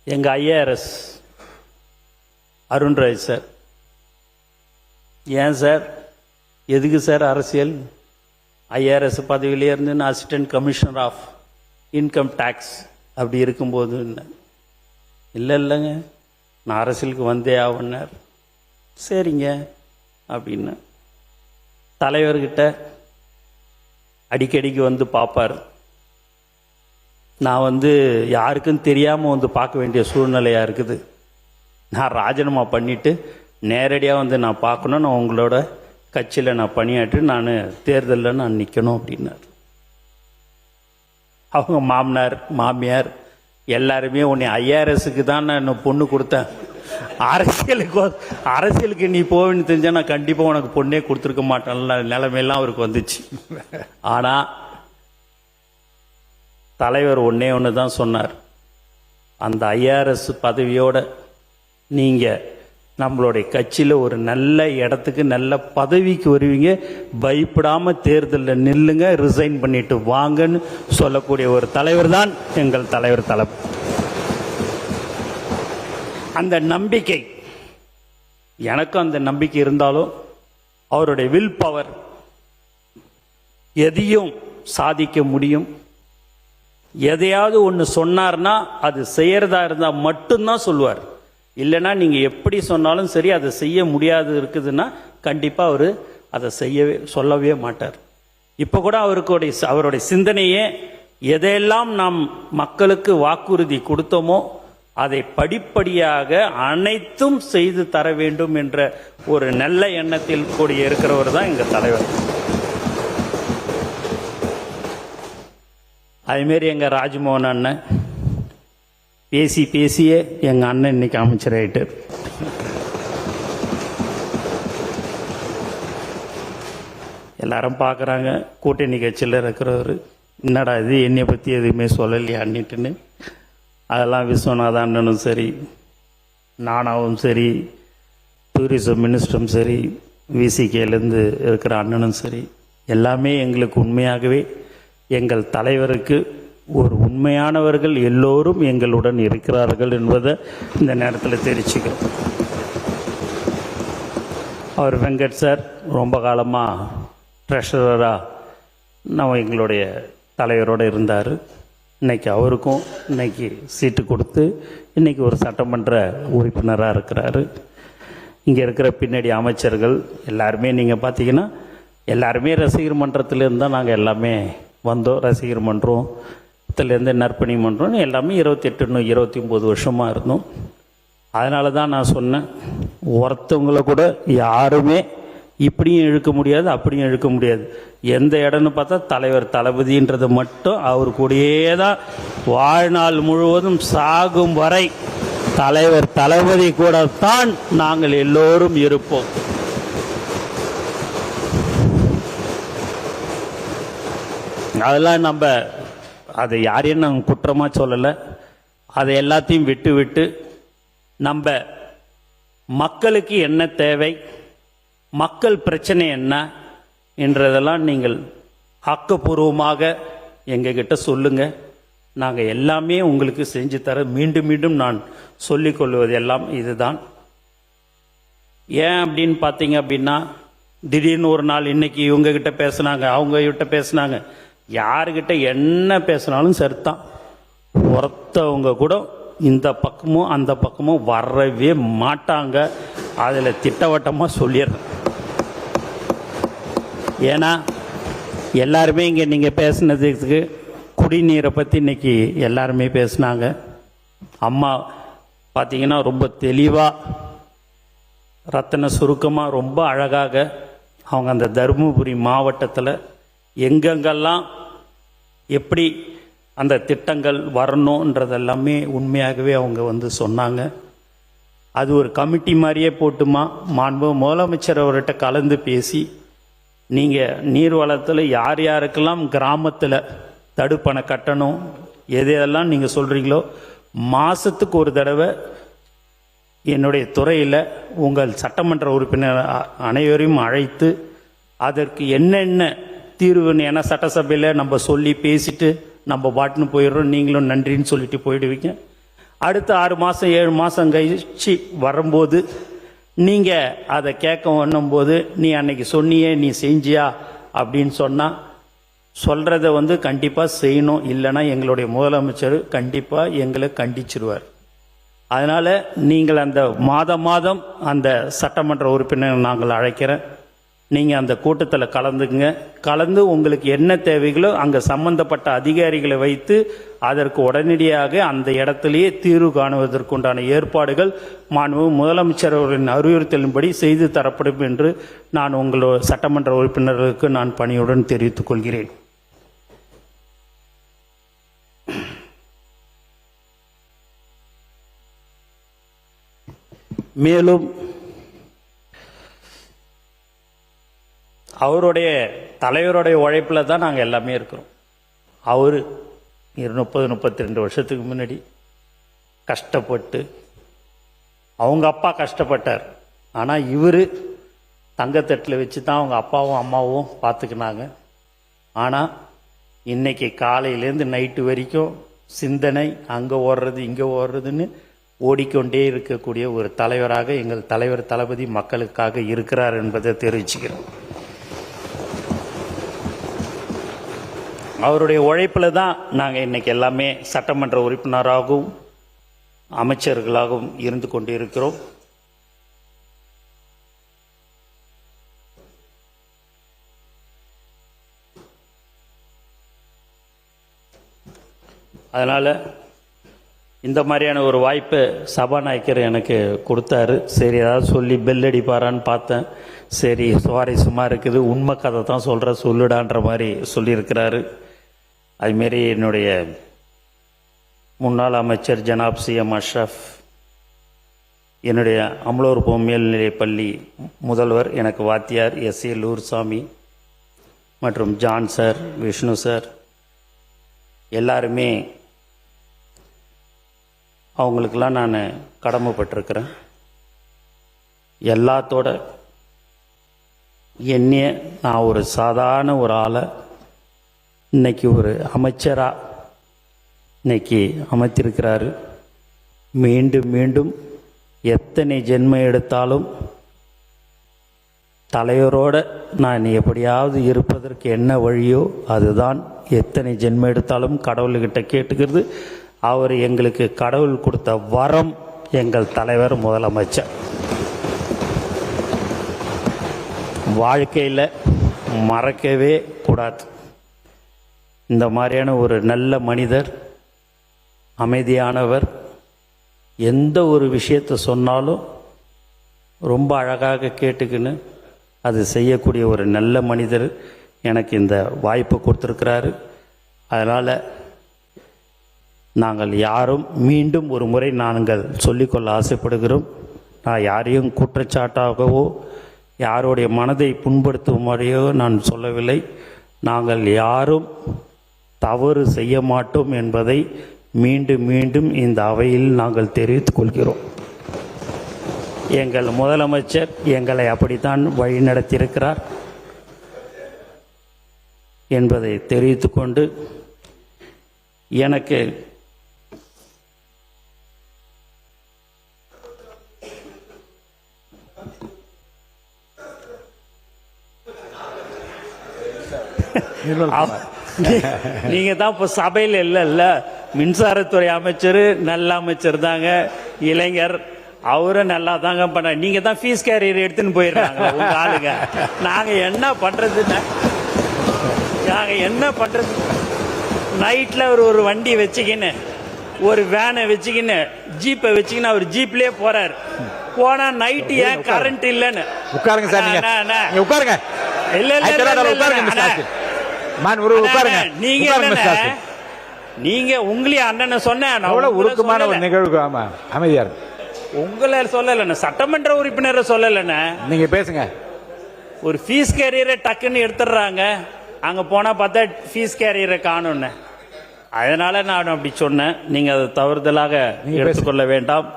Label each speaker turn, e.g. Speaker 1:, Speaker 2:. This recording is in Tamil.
Speaker 1: எங்கள் ஐஏஆர்எஸ் அருண்ராஜ் சார். ஏன் சார், எதுக்கு சார் அரசியல்? ஐஆர்எஸ் பதவியிலே இருந்து நான் assistant commissioner of income tax அப்படி இருக்கும்போது இல்லைங்க நான் அரசியலுக்கு வந்தே ஆகுனார். சரிங்க அப்படின்னு தலைவர்கிட்ட அடிக்கடிக்கு வந்து பார்ப்பார். நான் யாருக்கும் தெரியாமல் பார்க்க வேண்டிய சூழ்நிலையாக இருக்குது. நான் ராஜினாமா பண்ணிவிட்டு நேரடியாக நான் பார்க்கணும், நான் உங்களோட கட்சியில் நான் பணியாற்றி நான் தேர்தலில் நான் நிற்கணும் அப்படின்னார். அவங்க மாமனார் மாமியார் எல்லாருமே உன்னை ஐஆர்எஸ்க்கு தான் நான் பொண்ணு கொடுத்தேன், அரசியலுக்கு நீ போவேன்னு தெரிஞ்சால் நான் கண்டிப்பாக உனக்கு பொண்ணே கொடுத்துருக்க மாட்டேன்ல நிலைமையெல்லாம் அவருக்கு வந்துச்சு. ஆனால் தலைவர் ஒன்று தான் சொன்னார், அந்த ஐஆர்எஸ் பதவியோட நீங்கள் நம்மளுடைய கட்சியில் ஒரு நல்ல இடத்துக்கு நல்ல பதவிக்கு வருவீங்க, பயப்படாமல் தேர்தலில் நில்லுங்க, ரிசைன் பண்ணிட்டு வாங்கன்னு சொல்லக்கூடிய ஒரு தலைவர் தான் எங்கள் தலைவர் தளபதி. அந்த நம்பிக்கை எனக்கும் அந்த நம்பிக்கை இருந்தாலும் அவருடைய வில் பவர், எதையும் சாதிக்க முடியும். எதையாவது ஒன்று சொன்னார்னா அது செய்யறதா இருந்தால் மட்டும்தான் சொல்லுவார். இல்லைன்னா நீங்கள் எப்படி சொன்னாலும் சரி அதை செய்ய முடியாது இருக்குதுன்னா கண்டிப்பாக அவர் அதை சொல்லவே மாட்டார். இப்போ கூட அவருடைய சிந்தனையே எதையெல்லாம் நாம் மக்களுக்கு வாக்குறுதி கொடுத்தோமோ அதை படிப்படியாக அனைத்தும் செய்து தர வேண்டும் என்ற ஒரு நல்ல எண்ணத்தில் கூடிய இருக்கிறவர் தான் எங்கள் தலைவர். அதுமாரி எங்கள் ராஜ்மோகன் அண்ணன் பேசியே எங்கள் அண்ணன் இன்னைக்கு அமைச்சர் ஆயிட்டார். எல்லாரும் பார்க்குறாங்க கூட்டணி கட்சியில் இருக்கிறவர், என்னடா இது என்னை பற்றி எதுவுமே சொல்லலையா அன்னிட்டுன்னு. அதெல்லாம் விஸ்வநாத அண்ணனும் சரி, நானாவும் சரி, டூரிசம் மினிஸ்டரும் சரி, விசிகேலேருந்து இருக்கிற அண்ணனும் சரி, எல்லாமே எங்களுக்கு உண்மையாகவே எங்கள் தலைவருக்கு ஒரு உண்மையானவர்கள் எல்லோரும் எங்களுடன் இருக்கிறார்கள் என்பதை இந்த நேரத்தில் தெரிவிச்சுக்கிறோம். அவர் வெங்கட் சார் ரொம்ப காலமாக ட்ரெஷரராக நம்ம எங்களுடைய தலைவரோடு இருந்தார். இன்றைக்கி அவருக்கும் இன்றைக்கி சீட்டு கொடுத்து இன்றைக்கி ஒரு சட்டமன்ற உறுப்பினராக இருக்கிறாரு. இங்கே இருக்கிற பின்னாடி அமைச்சர்கள் எல்லாருமே நீங்கள் பார்த்தீங்கன்னா எல்லாருமே ரசிகர் மன்றத்திலேருந்து தான் நாங்கள் எல்லாமே வந்தோம். ரசிகர் மன்றம் இருந்து நற்பணி மன்றம் எல்லாமே 28-29 வருஷமாக இருந்தோம். அதனால தான் நான் சொன்னேன், ஒருத்தவங்களை கூட யாருமே இப்படியும் இழுக்க முடியாது அப்படியும் இழுக்க முடியாது. எந்த இடம்னு பார்த்தா தலைவர் தளபதின்றது மட்டும் அவர் கூடயே தான் வாழ்நாள் முழுவதும் சாகும் வரை தலைவர் தளபதி கூட தான் நாங்கள் எல்லோரும் இருப்போம். அதெல்லாம் நம்ம அதை யாரையும் நாங்கள் குற்றமாக சொல்லலை. அதை எல்லாத்தையும் விட்டு நம்ம மக்களுக்கு என்ன தேவை, மக்கள் பிரச்சனை என்ன என்றதெல்லாம் நீங்கள் ஆக்கப்பூர்வமாக எங்ககிட்ட சொல்லுங்கள். நாங்கள் எல்லாமே உங்களுக்கு செஞ்சு தர மீண்டும் நான் சொல்லிக்கொள்வது எல்லாம் இதுதான். ஏன் அப்படின்னு பார்த்தீங்க அப்படின்னா, திடீர்னு ஒரு நாள் இன்னைக்கு இவங்ககிட்ட பேசுனாங்க, அவங்ககிட்ட பேசுனாங்க, யாருக்கிட்ட என்ன பேசினாலும் சரிதான், ஒருத்தவங்க கூட இந்த பக்கமும் அந்த பக்கமும் வரவே மாட்டாங்க. அதில் திட்டவட்டமாக சொல்லிடுறேன். ஏன்னா எல்லாருமே இங்கே நீங்கள் பேசுனதுக்கு குடிநீரை பற்றி இன்னைக்கு எல்லாருமே பேசினாங்க. அம்மா பார்த்தீங்கன்னா ரொம்ப தெளிவாக ரத்தன சுருக்கமாக ரொம்ப அழகாக அவங்க அந்த தருமபுரி மாவட்டத்தில் எங்கெங்கெல்லாம் எப்படி அந்த திட்டங்கள் வரணுன்றதெல்லாமே உண்மையாகவே அவங்க சொன்னாங்க. அது ஒரு கமிட்டி மாதிரியே போட்டுமா மாண்பு முதலமைச்சர் அவர்கிட்ட கலந்து பேசி, நீங்கள் நீர்வளத்தில் யார் யாருக்கெல்லாம் கிராமத்தில் தடுப்பணை கட்டணும் எதையெல்லாம் நீங்கள் சொல்கிறீங்களோ மாதத்துக்கு ஒரு தடவை என்னுடைய துறையில் உங்கள் சட்டமன்ற உறுப்பினர் அனைவரையும் அழைத்து அதற்கு என்னென்ன தீர்வுன்னு, ஏன்னா சட்டசபையில் நம்ம சொல்லி பேசிட்டு நம்ம பாட்டுன்னு போயிடுறோம், நீங்களும் நன்றின்னு சொல்லிட்டு போயிடுவீங்க. அடுத்த 6 மாதம் 7 மாதம் கழிச்சு வரும்போது நீங்கள் அதை கேட்க போது நீ அன்னைக்கு சொன்னியே நீ செஞ்சியா அப்படின்னு சொன்னால் சொல்கிறத கண்டிப்பாக செய்யணும், இல்லைன்னா எங்களுடைய முதலமைச்சர் கண்டிப்பாக எங்களை கண்டிச்சிருவார். அதனால் நீங்கள் அந்த மாதம் அந்த சட்டமன்ற உறுப்பினர் நாங்கள் அழைக்கிறேன், நீங்கள் அந்த கூட்டத்தில் கலந்துக்குங்க. கலந்து உங்களுக்கு என்ன தேவைகளோ அங்கே சம்பந்தப்பட்ட அதிகாரிகளை வைத்து அதற்கு உடனடியாக அந்த இடத்திலேயே தீர்வு காணுவதற்குண்டான ஏற்பாடுகள் மாண்பு முதலமைச்சர் அவர்களின் அறிவுறுத்தலின்படி செய்து தரப்படும் என்று நான் உங்களோட சட்டமன்ற உறுப்பினர்களுக்கு நான் பணியுடன் தெரிவித்துக் கொள்கிறேன். மேலும் அவருடைய தலைவருடைய உழைப்பில் தான் நாங்கள் எல்லாமே இருக்கிறோம். அவர் 30-32 வருஷத்துக்கு முன்னாடி கஷ்டப்பட்டு, அவங்க அப்பா கஷ்டப்பட்டார், ஆனால் இவர் தங்கத்தட்டில் வச்சு தான் அவங்க அப்பாவும் அம்மாவும் பார்த்துக்கினாங்க. ஆனால் இன்னைக்கு காலையிலேருந்து நைட்டு வரைக்கும் சிந்தனை அங்கே ஓடுறது இங்கே ஓடுறதுன்னு ஓடிக்கொண்டே இருக்கக்கூடிய ஒரு தலைவராக எங்கள் தலைவர் தளபதி மக்களுக்காக இருக்கிறார் என்பதை தெரிவிச்சுக்கிறோம். அவருடைய உழைப்பில் தான் நாங்கள் இன்றைக்கி எல்லாமே சட்டமன்ற உறுப்பினராகவும் அமைச்சர்களாகவும் இருந்து கொண்டு இருக்கிறோம். அதனால் இந்த மாதிரியான ஒரு வாய்ப்பை சபாநாயகர் எனக்கு கொடுத்தாரு. சரி, ஏதாவது சொல்லி பெல் அடிப்பாரான்னு பார்த்தேன். சரி, சுவாரஸ்யமாக இருக்குது, உண்மை கதை தான் சொல்லுடான்ற மாதிரி சொல்லியிருக்கிறாரு. அதுமாரி என்னுடைய முன்னாள் அமைச்சர் ஜனாப் சிஎம் அஷ்ரஃப், என்னுடைய அமலோற்பு மேல்நிலைப்பள்ளி முதல்வர் எனக்கு வாத்தியார் எஸ்ஏ லூர்சாமி மற்றும் ஜான் சார், விஷ்ணு சார், எல்லாருமே அவங்களுக்கெல்லாம் நான் கடமைப்பட்டிருக்கிறேன். எல்லாத்தோட என்னைய நான் ஒரு சாதாரண ஒரு ஆளை இன்னைக்கு ஒரு அமைச்சராக இன்னைக்கு அமைத்திருக்கிறாரு. மீண்டும் மீண்டும் எத்தனை ஜென்மம் எடுத்தாலும் தலைவரோட நான் எப்படியாவது இருப்பதற்கு என்ன வழியோ அதுதான். எத்தனை ஜென்மம் எடுத்தாலும் கடவுள்கிட்ட கேட்டுக்கிறது. அவர் எங்களுக்கு கடவுள் கொடுத்த வரம் எங்கள் தலைவர் முதலமைச்சர். வாழ்க்கையில் மறக்கவே கூடாது. இந்த மாதிரியான ஒரு நல்ல மனிதர், அமைதியானவர், எந்த ஒரு விஷயத்தை சொன்னாலும் ரொம்ப அழகாக கேட்டுக்கின்னு அது செய்யக்கூடிய ஒரு நல்ல மனிதர் எனக்கு இந்த வாய்ப்பு கொடுத்துருக்கிறாரு. அதனால் நாங்கள் யாரும் மீண்டும் ஒரு முறை நாங்கள் சொல்லிக்கொள்ள ஆசைப்படுகிறோம். நான் யாரையும் குற்றச்சாட்டாகவோ யாருடைய மனதை புண்படுத்தும் முறையோ நான் சொல்லவில்லை. நாங்கள் யாரும் தவறு செய்ய மாட்டோம் என்பதை மீண்டும் மீண்டும் இந்த அவையில் நாங்கள் தெரிவித்துக் கொள்கிறோம். எங்கள் முதலமைச்சர் எங்களை அப்படித்தான் வழிநடத்தியிருக்கிறார் என்பதை தெரிவித்துக்கொண்டு, எனக்கு நீங்க தான் இப்போ சபையில் இல்ல, மின்சாரத்துறை அமைச்சர் நல்ல அமைச்சர் தாங்க, இளைஞர் அவரும் நல்லா தாங்க பண்ண. நீங்க தான் ஃபீஸ் கேரியர் எடுத்துன்னு போயிடுறாங்க உங்க ஆளுங்க. நாங்க என்ன பண்றது? நைட்ல ஒரு வண்டி வச்சுக்கின்னு, ஒரு வேனை வச்சுக்கின்னு, ஜீப்பை வச்சுக்கின்னு அவர் ஜீப்லயே போறாரு. போனா நைட்டு ஏன் கரண்ட் இல்லன்னு
Speaker 2: உட்காருங்க சார், நீங்க உட்காருங்க. இல்ல
Speaker 1: நீங்க உங்களையும் அண்ணனை சொன்ன
Speaker 2: உருக்கமான ஒரு நிகழ்வு. ஆமா, அமைதியா
Speaker 1: உங்களை சொல்லல, சட்டமன்ற உறுப்பினரை சொல்லல.
Speaker 2: நீங்க பேசுங்க.
Speaker 1: ஒரு ஃபீஸ் கேரியரை டக்குன்னு எடுத்துடுறாங்க. அங்க போனா பார்த்தா ஃபீஸ் கேரியரை காணும்னு. அதனால நான் அப்படி சொன்னேன். நீங்க அதை தவறுதலாக எடுத்துக்கொள்ள வேண்டாம்.